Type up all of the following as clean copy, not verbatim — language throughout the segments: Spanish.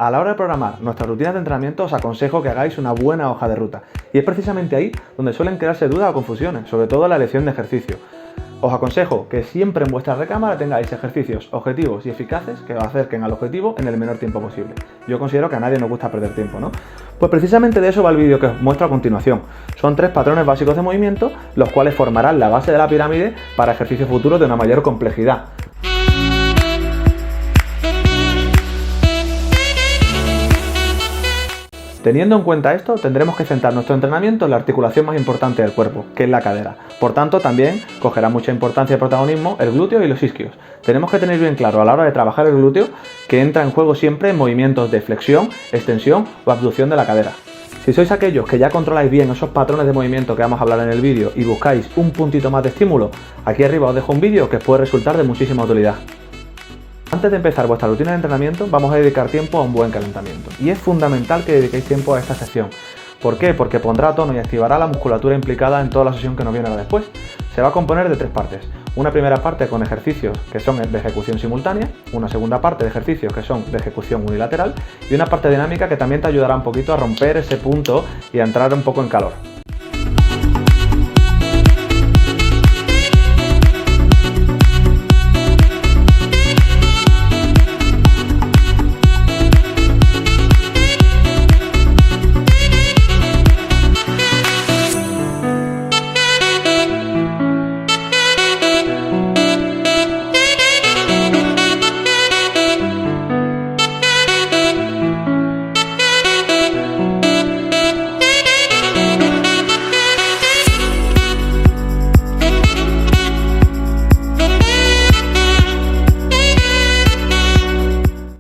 a la hora de programar nuestras rutinas de entrenamiento os aconsejo que hagáis una buena hoja de ruta. Y es precisamente ahí donde suelen crearse dudas o confusiones, sobre todo en la elección de ejercicio. Os aconsejo que siempre en vuestra recámara tengáis ejercicios objetivos y eficaces que os acerquen al objetivo en el menor tiempo posible. Yo considero que a nadie nos gusta perder tiempo, ¿no? Pues precisamente de eso va el vídeo que os muestro a continuación. Son 3 patrones básicos de movimiento, los cuales formarán la base de la pirámide para ejercicios futuros de una mayor complejidad. Teniendo en cuenta esto, tendremos que centrar nuestro entrenamiento en la articulación más importante del cuerpo, que es la cadera. Por tanto, también cogerá mucha importancia y protagonismo el glúteo y los isquios. Tenemos que tener bien claro a la hora de trabajar el glúteo que entra en juego siempre en movimientos de flexión, extensión o abducción de la cadera. Si sois aquellos que ya controláis bien esos patrones de movimiento que vamos a hablar en el vídeo y buscáis un puntito más de estímulo, aquí arriba os dejo un vídeo que os puede resultar de muchísima utilidad. Antes de empezar vuestra rutina de entrenamiento, vamos a dedicar tiempo a un buen calentamiento. Y es fundamental que dediquéis tiempo a esta sección. ¿Por qué? Porque pondrá a tono y activará la musculatura implicada en toda la sesión que nos viene ahora después. Se va a componer de 3 partes. Una primera parte con ejercicios que son de ejecución simultánea, una segunda parte de ejercicios que son de ejecución unilateral y una parte dinámica que también te ayudará un poquito a romper ese punto y a entrar un poco en calor.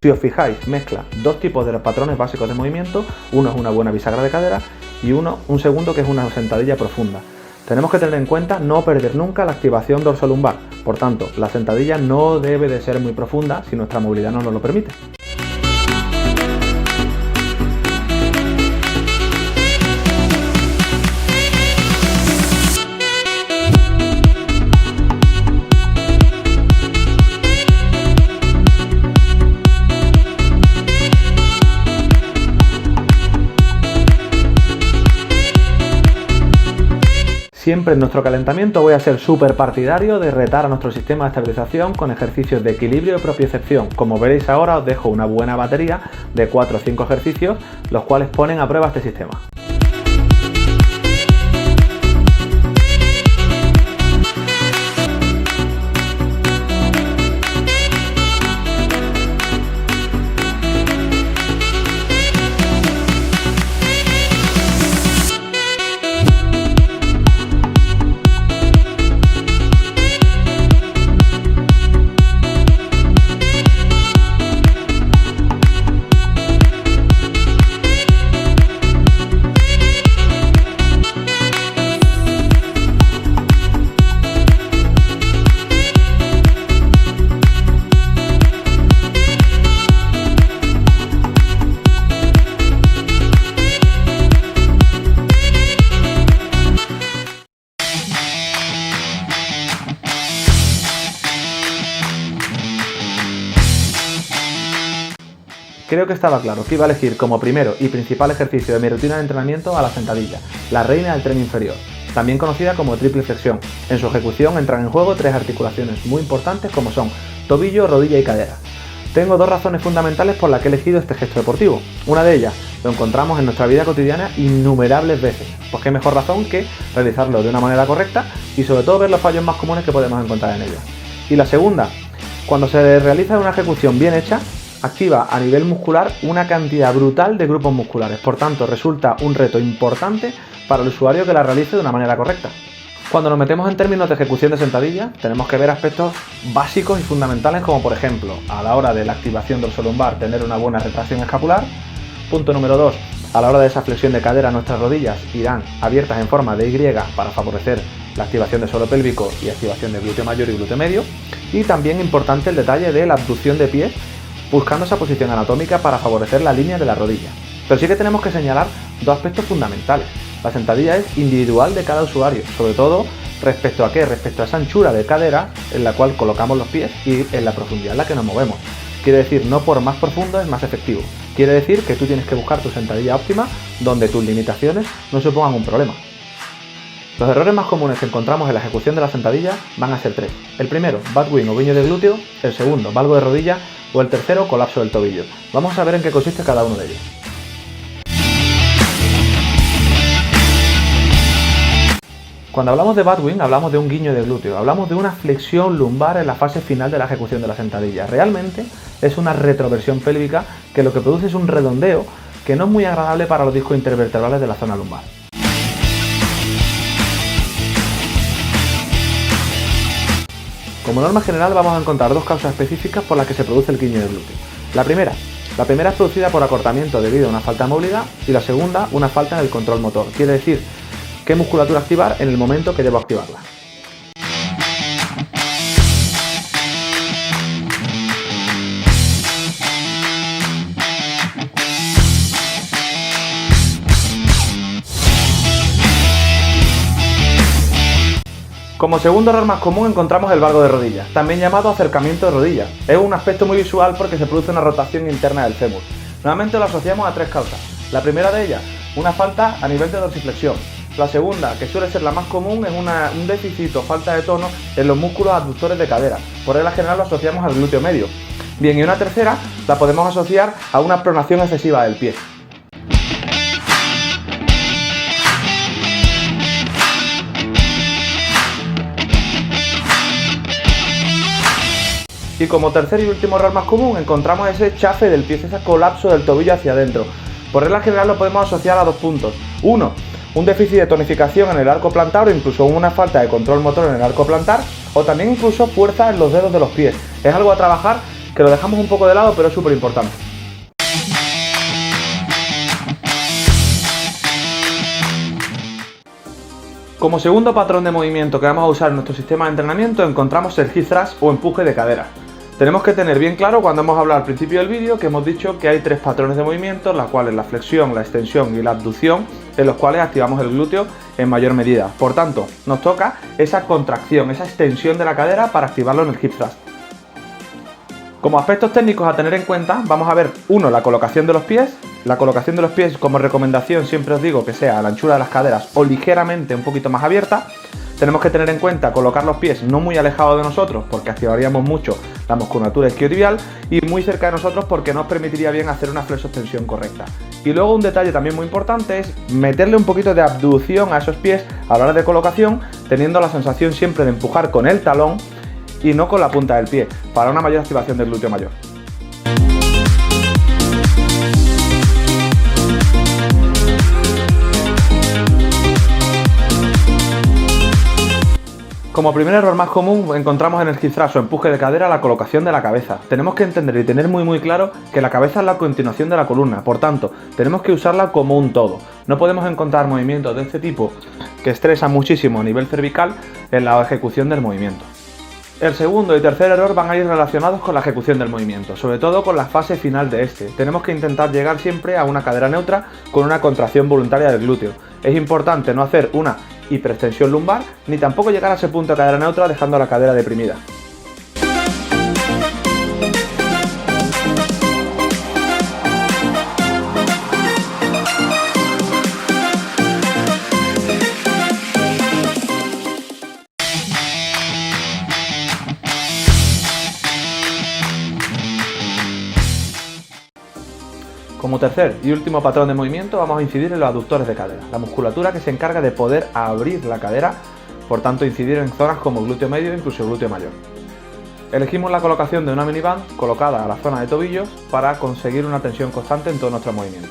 Si os fijáis, mezcla 2 tipos de patrones básicos de movimiento, uno es una buena bisagra de cadera y un segundo que es una sentadilla profunda. Tenemos que tener en cuenta no perder nunca la activación dorsolumbar, por tanto, la sentadilla no debe de ser muy profunda si nuestra movilidad no nos lo permite. Siempre en nuestro calentamiento voy a ser súper partidario de retar a nuestro sistema de estabilización con ejercicios de equilibrio y propiocepción. Como veréis ahora os dejo una buena batería de 4 o 5 ejercicios, los cuales ponen a prueba este sistema. Creo que estaba claro que iba a elegir como primero y principal ejercicio de mi rutina de entrenamiento a la sentadilla, la reina del tren inferior, también conocida como triple flexión. En su ejecución entran en juego 3 articulaciones muy importantes como son tobillo, rodilla y cadera. Tengo 2 razones fundamentales por las que he elegido este gesto deportivo. Una de ellas lo encontramos en nuestra vida cotidiana innumerables veces, pues qué mejor razón que realizarlo de una manera correcta y sobre todo ver los fallos más comunes que podemos encontrar en ellos. Y la segunda, cuando se realiza una ejecución bien hecha, activa a nivel muscular una cantidad brutal de grupos musculares, por tanto resulta un reto importante para el usuario que la realice de una manera correcta. Cuando nos metemos en términos de ejecución de sentadilla, tenemos que ver aspectos básicos y fundamentales como por ejemplo, a la hora de la activación dorsolumbar, tener una buena retracción escapular. Punto número 2, a la hora de esa flexión de cadera nuestras rodillas irán abiertas en forma de Y para favorecer la activación del suelo pélvico y activación de glúteo mayor y glúteo medio. Y también importante el detalle de la abducción de pies, buscando esa posición anatómica para favorecer la línea de la rodilla. Pero sí que tenemos que señalar 2 aspectos fundamentales. La sentadilla es individual de cada usuario, sobre todo respecto a qué, respecto a esa anchura de cadera en la cual colocamos los pies y en la profundidad en la que nos movemos. Quiere decir, no por más profundo es más efectivo. Quiere decir que tú tienes que buscar tu sentadilla óptima donde tus limitaciones no supongan un problema. Los errores más comunes que encontramos en la ejecución de la sentadilla van a ser 3. El primero, bad wing o guiño de glúteo. El segundo, valgo de rodilla. O el tercero, colapso del tobillo. Vamos a ver en qué consiste cada uno de ellos. Cuando hablamos de bad wing, hablamos de un guiño de glúteo, hablamos de una flexión lumbar en la fase final de la ejecución de la sentadilla. Realmente es una retroversión pélvica que lo que produce es un redondeo que no es muy agradable para los discos intervertebrales de la zona lumbar. Como norma general vamos a encontrar dos causas específicas por las que se produce el guiño de glúteo. La primera es producida por acortamiento debido a una falta de movilidad y la segunda, una falta en el control motor. Quiere decir, qué musculatura activar en el momento que debo activarla. Como segundo error más común encontramos el valgo de rodilla, también llamado acercamiento de rodilla. Es un aspecto muy visual porque se produce una rotación interna del fémur. Normalmente lo asociamos a 3 causas. La primera de ellas, una falta a nivel de dorsiflexión. La segunda, que suele ser la más común, es un déficit o falta de tono en los músculos abductores de cadera. Por regla general lo asociamos al glúteo medio. Bien, y una tercera la podemos asociar a una pronación excesiva del pie. Y como tercer y último error más común encontramos ese chafe del pie, ese colapso del tobillo hacia adentro. Por regla general lo podemos asociar a 2 puntos. Uno, un déficit de tonificación en el arco plantar o incluso una falta de control motor en el arco plantar o también incluso fuerza en los dedos de los pies. Es algo a trabajar que lo dejamos un poco de lado pero es súper importante. Como segundo patrón de movimiento que vamos a usar en nuestro sistema de entrenamiento encontramos el hip thrust o empuje de cadera. Tenemos que tener bien claro cuando hemos hablado al principio del vídeo que hemos dicho que hay 3 patrones de movimiento, las cuales la flexión, la extensión y la abducción, en los cuales activamos el glúteo en mayor medida. Por tanto, nos toca esa contracción, esa extensión de la cadera para activarlo en el hip thrust. Como aspectos técnicos a tener en cuenta, vamos a ver, uno, la colocación de los pies. La colocación de los pies, como recomendación, siempre os digo que sea a la anchura de las caderas o ligeramente un poquito más abierta. Tenemos que tener en cuenta colocar los pies no muy alejados de nosotros porque activaríamos mucho la musculatura isquiotibial y muy cerca de nosotros porque nos permitiría bien hacer una flexoextensión correcta. Y luego un detalle también muy importante es meterle un poquito de abducción a esos pies a la hora de colocación, teniendo la sensación siempre de empujar con el talón y no con la punta del pie, para una mayor activación del glúteo mayor. Como primer error más común encontramos en el hip thrust o empuje de cadera la colocación de la cabeza. Tenemos que entender y tener muy claro que la cabeza es la continuación de la columna, por tanto, tenemos que usarla como un todo. No podemos encontrar movimientos de este tipo que estresan muchísimo a nivel cervical en la ejecución del movimiento. El segundo y tercer error van a ir relacionados con la ejecución del movimiento, sobre todo con la fase final de este. Tenemos que intentar llegar siempre a una cadera neutra con una contracción voluntaria del glúteo. Es importante no hacer una hiperextensión lumbar, ni tampoco llegar a ese punto de cadera neutra dejando la cadera deprimida. Como tercer y último patrón de movimiento vamos a incidir en los aductores de cadera, la musculatura que se encarga de poder abrir la cadera, por tanto incidir en zonas como glúteo medio e incluso glúteo mayor. Elegimos la colocación de una miniband colocada a la zona de tobillos para conseguir una tensión constante en todo nuestro movimiento.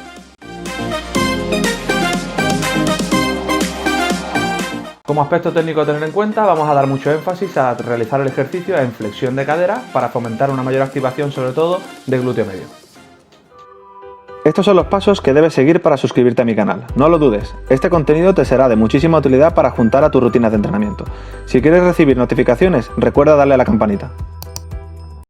Como aspecto técnico a tener en cuenta, vamos a dar mucho énfasis a realizar el ejercicio en flexión de cadera para fomentar una mayor activación sobre todo de glúteo medio. Estos son los pasos que debes seguir para suscribirte a mi canal. No lo dudes, este contenido te será de muchísima utilidad para juntar a tus rutinas de entrenamiento. Si quieres recibir notificaciones, recuerda darle a la campanita.